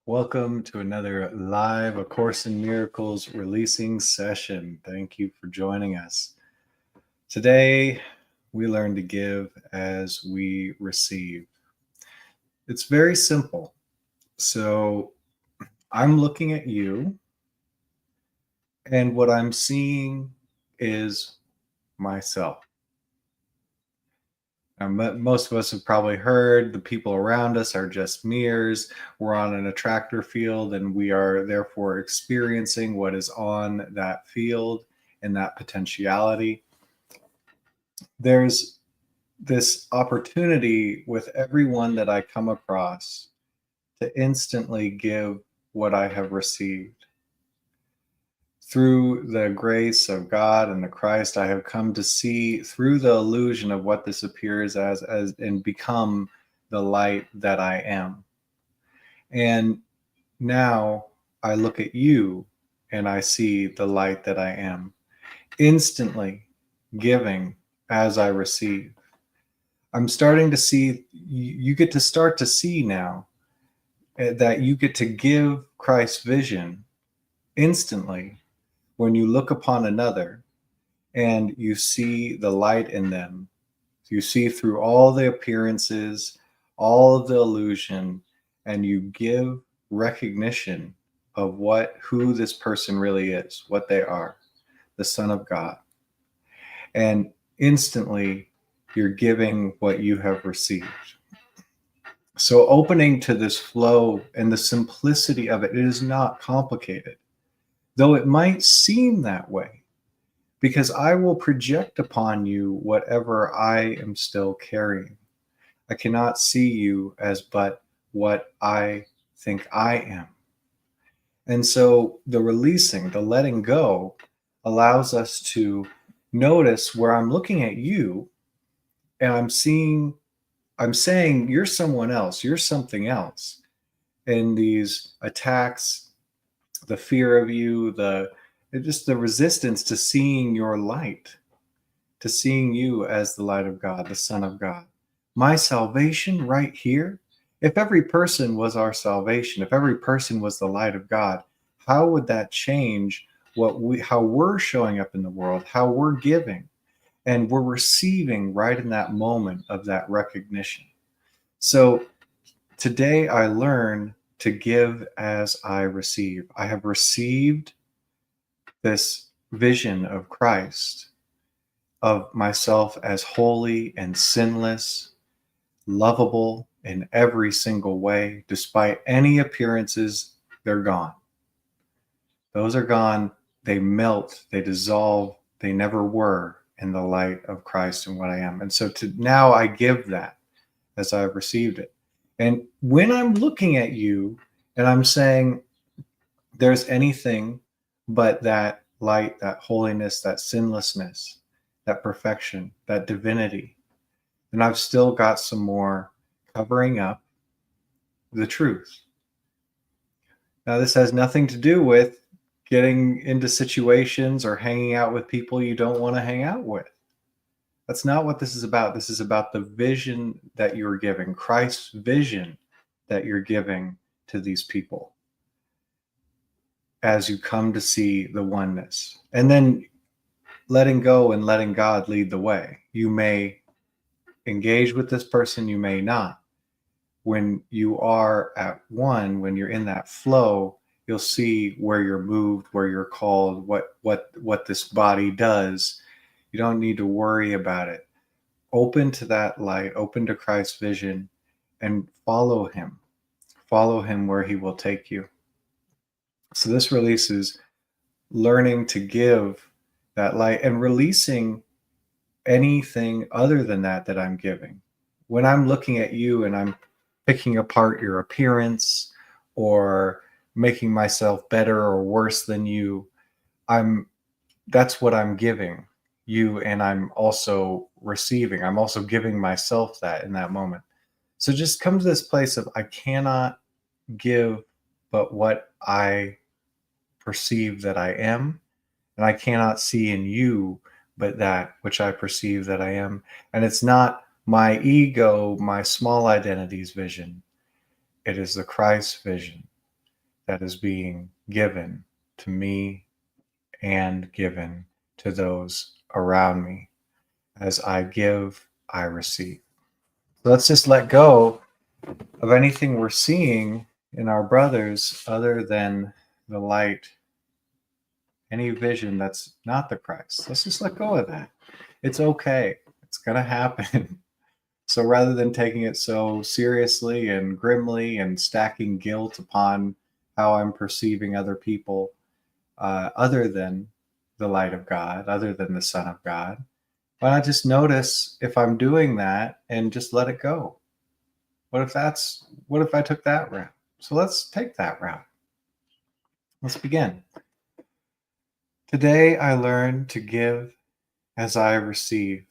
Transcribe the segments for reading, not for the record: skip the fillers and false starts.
Welcome to another live A Course in Miracles releasing session. Thank you for joining us. Today, we learn to give as we receive. It's very simple. So, I'm looking at you, and what I'm seeing is myself. Most of us have probably heard the people around us are just mirrors. We're on an attractor field, and we are therefore experiencing what is on that field and that potentiality. There's this opportunity with everyone that I come across to instantly give what I have received. Through the grace of God and the Christ, I have come to see through the illusion of what this appears as and become the light that I am. And now I look at you and I see the light that I am, instantly giving as I receive. I'm starting to see, you get to start to see now that you get to give Christ's vision instantly when you look upon another and you see the light in them. You see through all the appearances, all of the illusion, and you give recognition of who this person really is, what they are, the Son of God. And instantly you're giving what you have received. So opening to this flow and the simplicity of it is not complicated, though it might seem that way, because I will project upon you whatever I am still carrying. I cannot see you as but what I think I am. And so the releasing, the letting go, allows us to notice where I'm looking at you and I'm saying, you're someone else, you're something else. And these attacks, the fear of you, just the resistance to seeing your light, to seeing you as the light of God, the Son of God. My salvation right here, if every person was our salvation, if every person was the light of God, how would that change how we're showing up in the world, how we're giving? And we're receiving right in that moment of that recognition. So today I learn to give as I receive. I have received this vision of Christ, of myself as holy and sinless, lovable in every single way. Despite any appearances, they're gone. Those are gone. They melt, they dissolve, they never were in the light of Christ and what I am. And so now I give that as I've received it. And when I'm looking at you and I'm saying there's anything but that light, that holiness, that sinlessness, that perfection, that divinity, then I've still got some more covering up the truth. Now, this has nothing to do with getting into situations or hanging out with people you don't want to hang out with. That's not what this is about. This is about the vision that you're giving, Christ's vision that you're giving to these people as you come to see the oneness. And then letting go and letting God lead the way. You may engage with this person, you may not. When you are at one, when you're in that flow, you'll see where you're moved, where you're called, what this body does. You don't need to worry about it. Open to that light, open to Christ's vision, and follow him. Follow him where he will take you. So this release is learning to give that light and releasing anything other than that I'm giving. When I'm looking at you and I'm picking apart your appearance or making myself better or worse than you, that's what I'm giving you, and I'm also receiving. I'm also giving myself that in that moment. So just come to this place of I cannot give but what I perceive that I am, and I cannot see in you but that which I perceive that I am. And it's not my ego, my small identity's vision. It is the Christ vision. that is being given to me and given to those around me. As I give, I receive. So let's just let go of anything we're seeing in our brothers other than the light, any vision that's not the Christ. Let's just let go of that. It's okay. It's going to happen. So rather than taking it so seriously and grimly and stacking guilt upon how I'm perceiving other people, other than the light of God, other than the Son of God, why not just notice if I'm doing that and just let it go? What if I took that route? So let's take that route. Let's begin. Today I learned to give as I receive.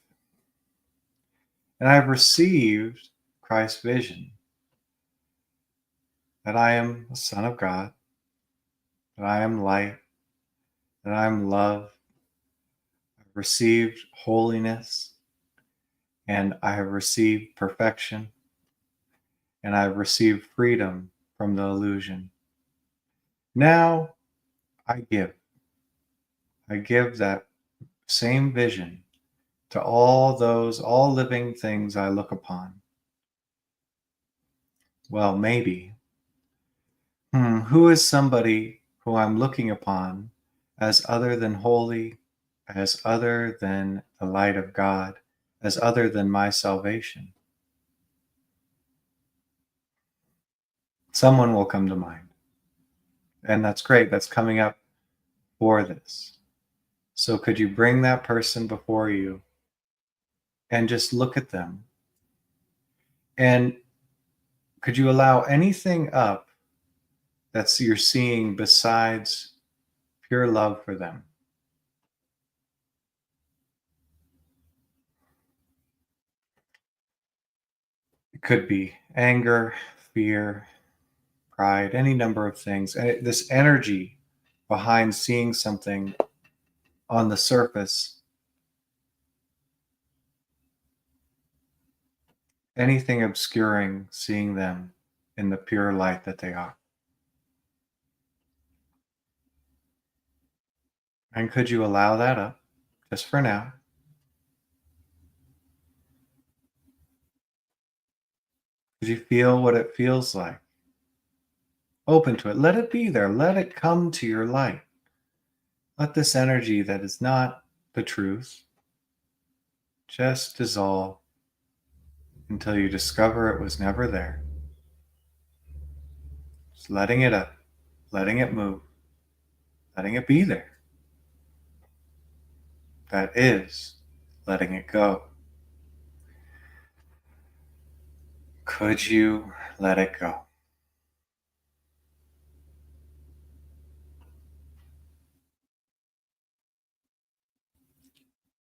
And I've received Christ's vision that I am a son of God, that I am light, that I am love. I've received holiness, and I have received perfection, and I've received freedom from the illusion. Now I give. I give that same vision to all living things I look upon. Well, maybe. Who is somebody who I'm looking upon as other than holy, as other than the light of God, as other than my salvation? Someone will come to mind. And that's great. That's coming up for this. So could you bring that person before you and just look at them? And could you allow anything up that's you're seeing besides pure love for them? It could be anger, fear, pride, any number of things. And this energy behind seeing something on the surface, anything obscuring seeing them in the pure light that they are. And could you allow that up just for now? Could you feel what it feels like? Open to it. Let it be there. Let it come to your light. Let this energy that is not the truth just dissolve until you discover it was never there. Just letting it up, letting it move, letting it be there. That is letting it go. Could you let it go?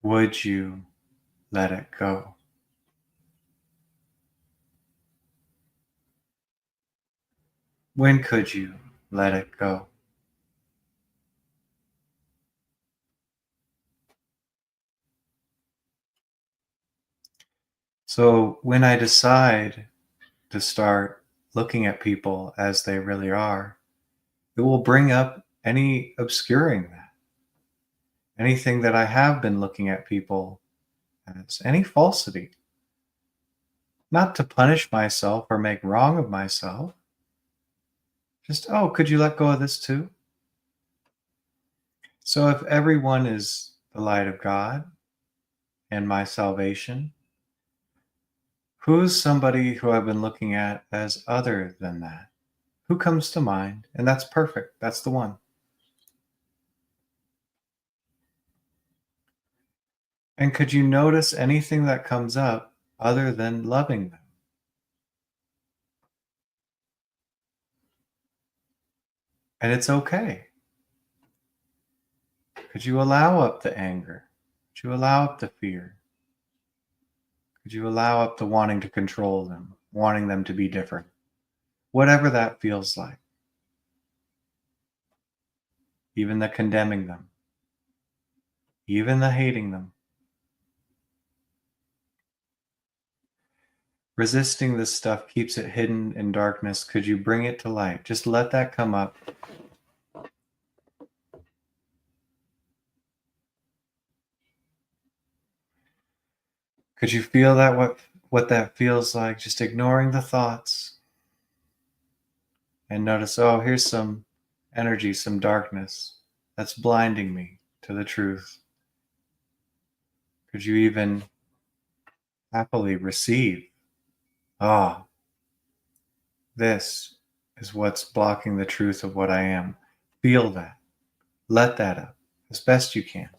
Would you let it go? When could you let it go? So when I decide to start looking at people as they really are, it will bring up any obscuring that. Anything that I have been looking at people as, any falsity. Not to punish myself or make wrong of myself. Just, oh, could you let go of this too? So if everyone is the light of God and my salvation, who's somebody who I've been looking at as other than that? Who comes to mind? And that's perfect. That's the one. And could you notice anything that comes up other than loving them? And it's okay. Could you allow up the anger? Could you allow up the fear? Could you allow up the wanting to control them, wanting them to be different? Whatever that feels like. Even the condemning them. Even the hating them. Resisting this stuff keeps it hidden in darkness. Could you bring it to light? Just let that come up. Could you feel that, what that feels like? Just ignoring the thoughts. And notice, oh, here's some energy, some darkness that's blinding me to the truth. Could you even happily receive, ah, this is what's blocking the truth of what I am? Feel that. Let that up as best you can.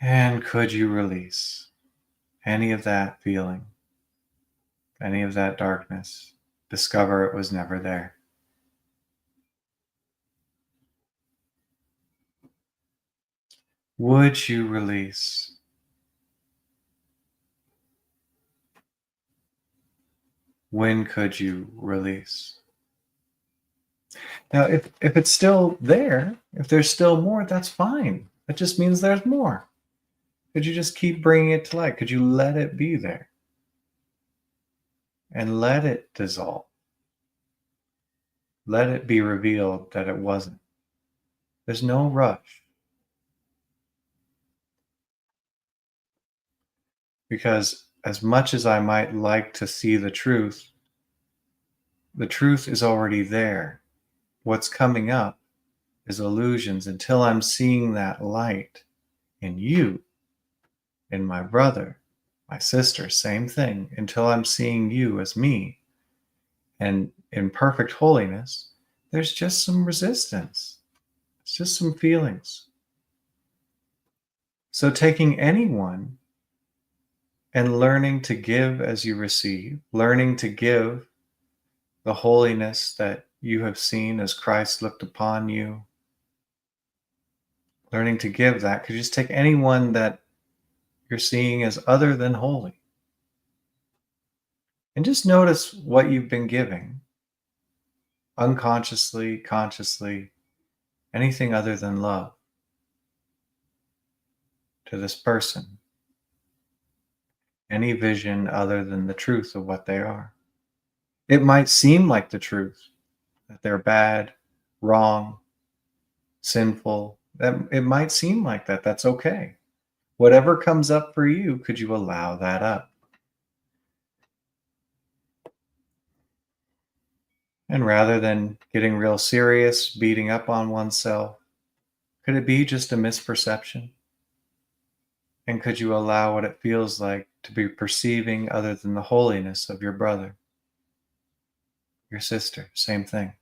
And could you release any of that feeling, any of that darkness? Discover it was never there. Would you release? When could you release? Now, if it's still there, if there's still more, that's fine. That just means there's more. Could you just keep bringing it to light? Could you let it be there and let it dissolve? Let it be revealed that it wasn't. There's no rush. Because as much as I might like to see the truth is already there. What's coming up is illusions until I'm seeing that light in you, in my brother, my sister, same thing, until I'm seeing you as me. And in perfect holiness, there's just some resistance. It's just some feelings. So taking anyone and learning to give as you receive, learning to give the holiness that you have seen as Christ looked upon you, learning to give that. Could you just take anyone that you're seeing as other than holy and just notice what you've been giving, unconsciously, consciously, anything other than love to this person, any vision other than the truth of what they are. It might seem like the truth, that they're bad, wrong, sinful. That it might seem like that. That's okay. Whatever comes up for you, could you allow that up? And rather than getting real serious, beating up on oneself, could it be just a misperception? And could you allow what it feels like to be perceiving other than the holiness of your brother, your sister? Same thing.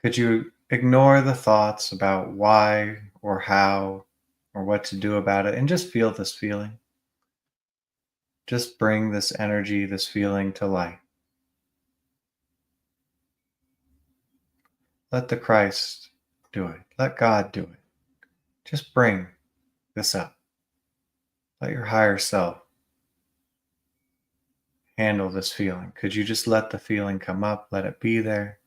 Could you ignore the thoughts about why or how or what to do about it and just feel this feeling? Just bring this energy, this feeling to light. Let the Christ do it. Let God do it. Just bring this up. Let your higher self handle this feeling. Could you just let the feeling come up? Let it be there.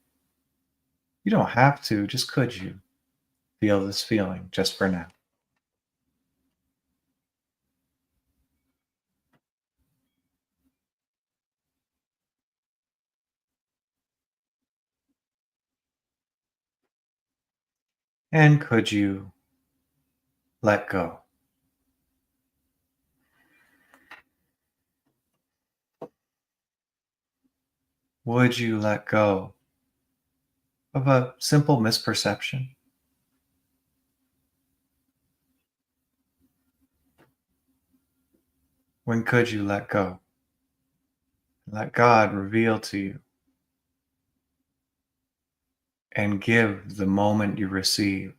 You don't have to, just could you feel this feeling just for now? And could you let go? Would you let go of a simple misperception? When could you let go? Let God reveal to you and give the moment you receive.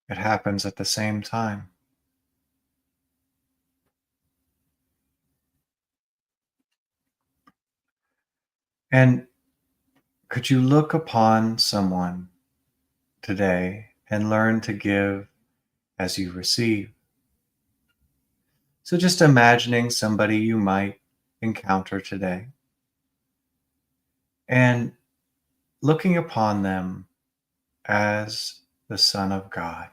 It happens at the same time. And could you look upon someone today and learn to give as you receive? So just imagining somebody you might encounter today and looking upon them as the Son of God.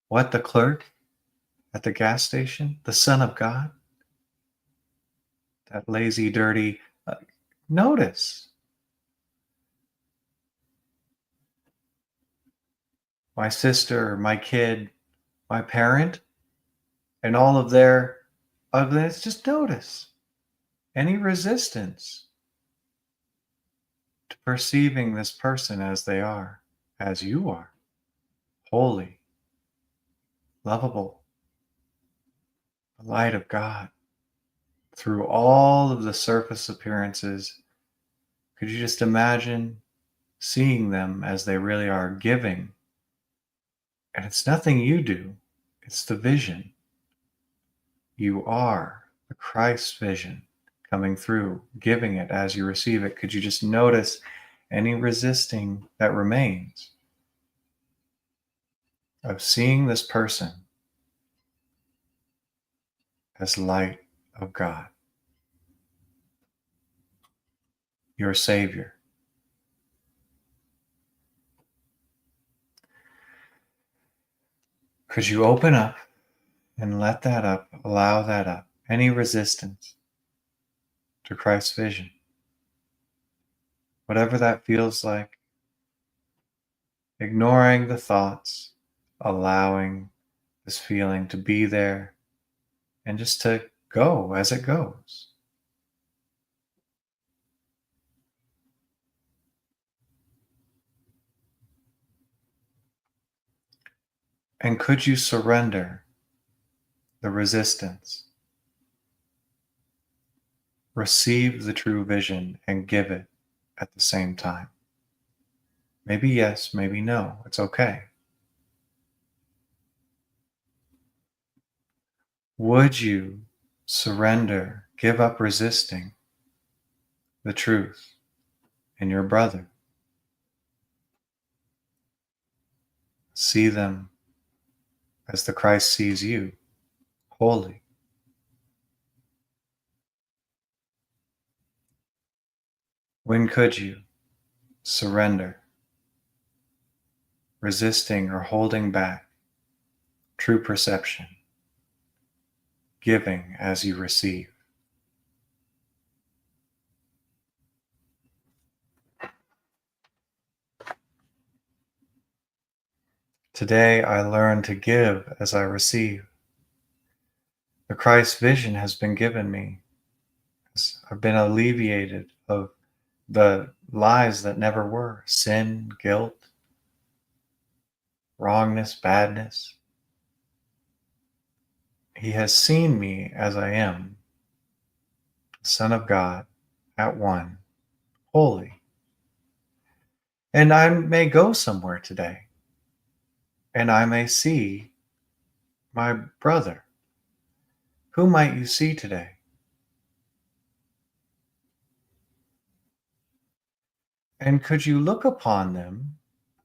What, the clerk at the gas station? The Son of God? That lazy, dirty. Notice my sister, my kid, my parent, and all of their ugliness. Just notice any resistance to perceiving this person as they are, as you are, holy, lovable, the light of God. Through all of the surface appearances, could you just imagine seeing them as they really are, giving? And it's nothing you do, it's the vision. You are the Christ vision coming through, giving it as you receive it. Could you just notice any resisting that remains of seeing this person as light of God, your Savior? Could you open up and let that up, allow that up, any resistance to Christ's vision? Whatever that feels like, ignoring the thoughts, allowing this feeling to be there and just to go as it goes. And could you surrender the resistance, receive the true vision, and give it at the same time? Maybe yes, maybe no. It's okay. Would you surrender, give up resisting the truth in your brother? See them as the Christ sees you, holy. When could you surrender, resisting or holding back true perception, giving as you receive? Today I learn to give as I receive. The Christ vision has been given me. I've been alleviated of the lies that never were, sin, guilt, wrongness, badness. He has seen me as I am, the Son of God, at one, holy. And I may go somewhere today, and I may see my brother. Who might you see today? And could you look upon them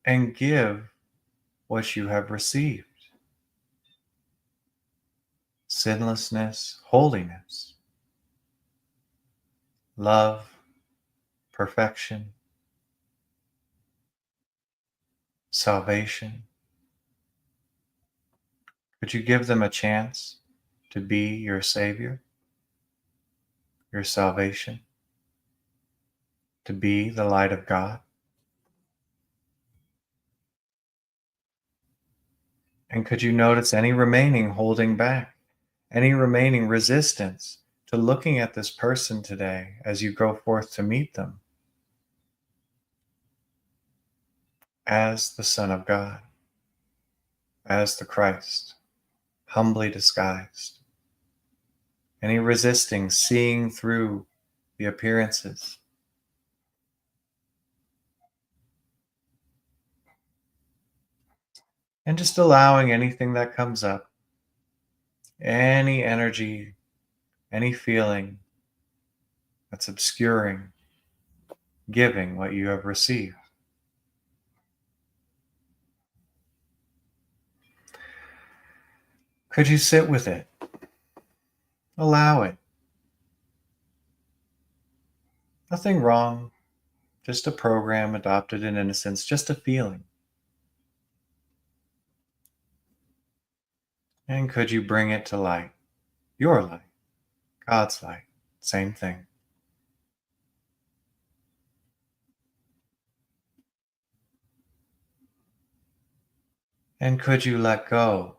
and give what you have received? Sinlessness, holiness, love, perfection, salvation. Could you give them a chance to be your Savior, your salvation, to be the light of God? And could you notice any remaining holding back, any remaining resistance to looking at this person today as you go forth to meet them as the Son of God, as the Christ, humbly disguised? Any resisting, seeing through the appearances? And just allowing anything that comes up, any energy, any feeling that's obscuring, giving what you have received. Could you sit with it? Allow it. Nothing wrong. Just a program adopted in innocence, just a feeling. And could you bring it to light? Your light, God's light, same thing. And could you let go?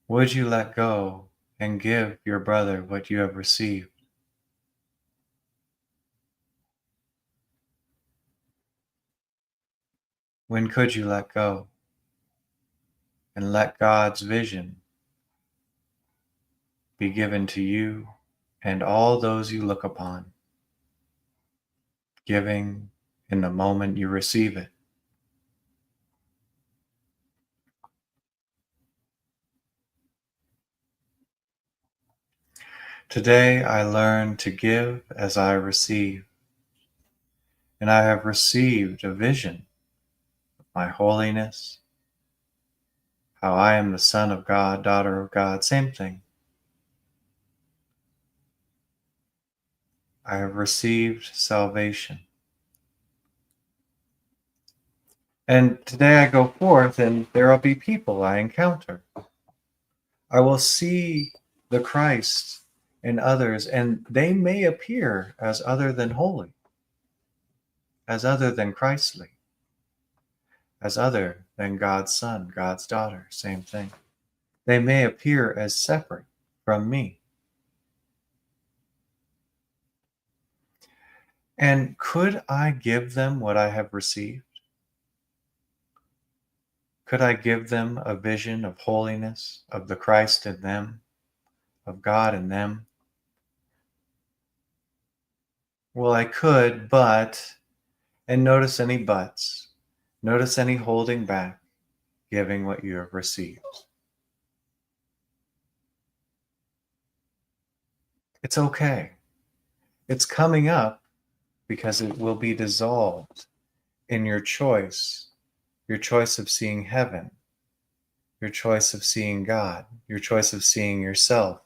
Would you let go and give your brother what you have received? When could you let go and let God's vision be given to you and all those you look upon, giving in the moment you receive it? Today I learn to give as I receive, and I have received a vision of my holiness, how I am the Son of God, daughter of God, same thing. I have received salvation. And today I go forth and there will be people I encounter. I will see the Christ in others, and they may appear as other than holy, as other than Christly, as other than God's Son, God's daughter, same thing. They may appear as separate from me. And could I give them what I have received? Could I give them a vision of holiness, of the Christ in them, of God in them? Well, I could, but, and notice any buts, notice any holding back, giving what you have received. It's okay. It's coming up because it will be dissolved in your choice of seeing heaven, your choice of seeing God, your choice of seeing yourself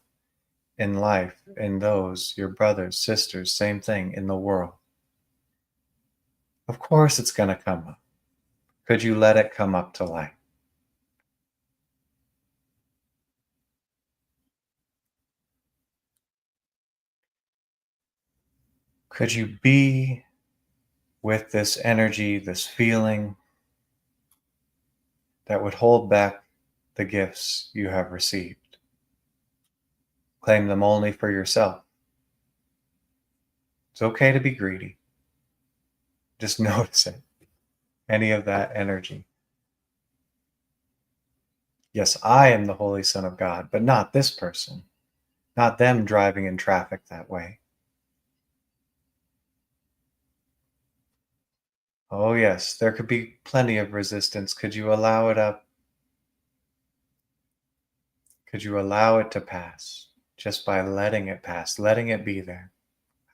in life, in those, your brothers, sisters, same thing in the world. Of course it's going to come up. Could you let it come up to light? Could you be with this energy, this feeling that would hold back the gifts you have received? Claim them only for yourself. It's okay to be greedy. Just notice it. Any of that energy. Yes, I am the Holy Son of God, but not this person. Not them driving in traffic that way. Oh, yes, there could be plenty of resistance. Could you allow it up? Could you allow it to pass just by letting it pass, letting it be there,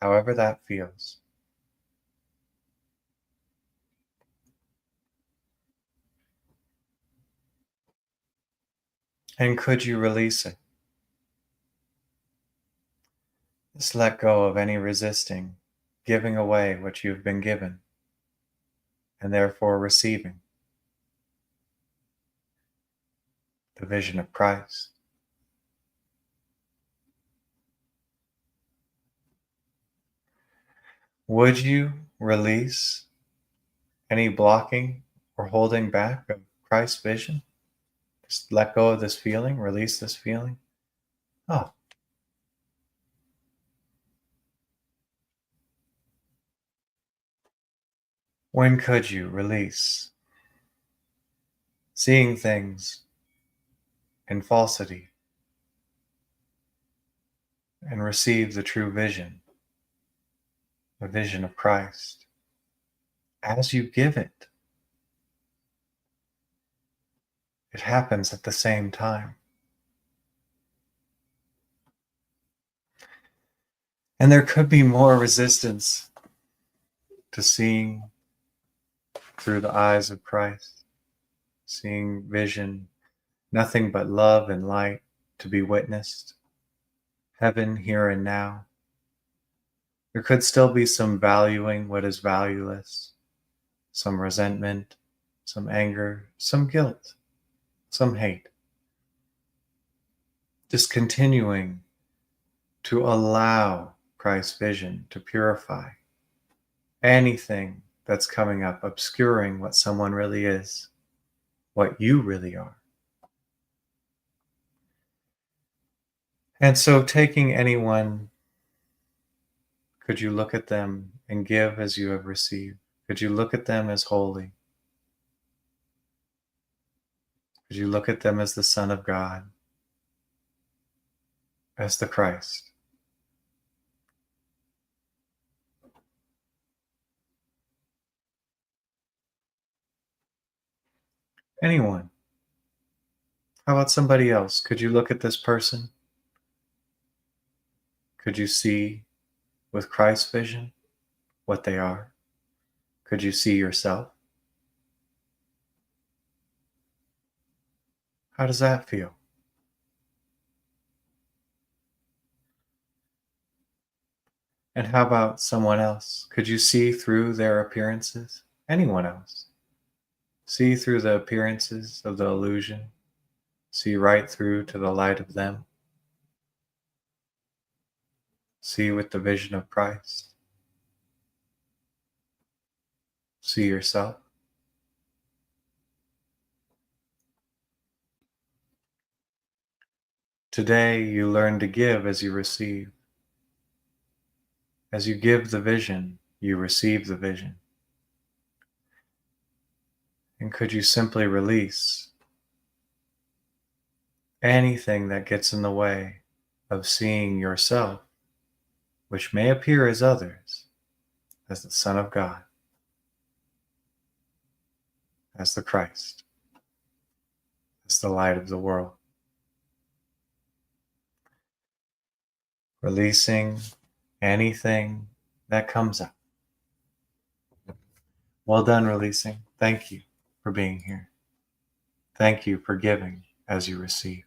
however that feels? And could you release it? Just let go of any resisting, giving away what you've been given, and therefore receiving the vision of Christ. Would you release any blocking or holding back of Christ's vision? Just let go of this feeling, release this feeling. Oh, when could you release seeing things in falsity and receive the true vision, the vision of Christ? As you give it, it happens at the same time. And there could be more resistance to seeing through the eyes of Christ, seeing vision, nothing but love and light to be witnessed, heaven here and now. There could still be some valuing what is valueless, some resentment, some anger, some guilt, some hate. Just continuing to allow Christ's vision to purify anything that's coming up, obscuring what someone really is, what you really are. And so, taking anyone, could you look at them and give as you have received? Could you look at them as holy? Could you look at them as the Son of God, as the Christ? Anyone. How about somebody else? Could you look at this person? Could you see with Christ's vision what they are? Could you see yourself? How does that feel? And how about someone else? Could you see through their appearances? Anyone else? See through the appearances of the illusion. See right through to the light of them. See with the vision of Christ. See yourself. Today you learn to give as you receive. As you give the vision, you receive the vision. And could you simply release anything that gets in the way of seeing yourself, which may appear as others, as the Son of God, as the Christ, as the light of the world. Releasing anything that comes up. Well done, releasing. Thank you for being here. Thank you for giving as you receive.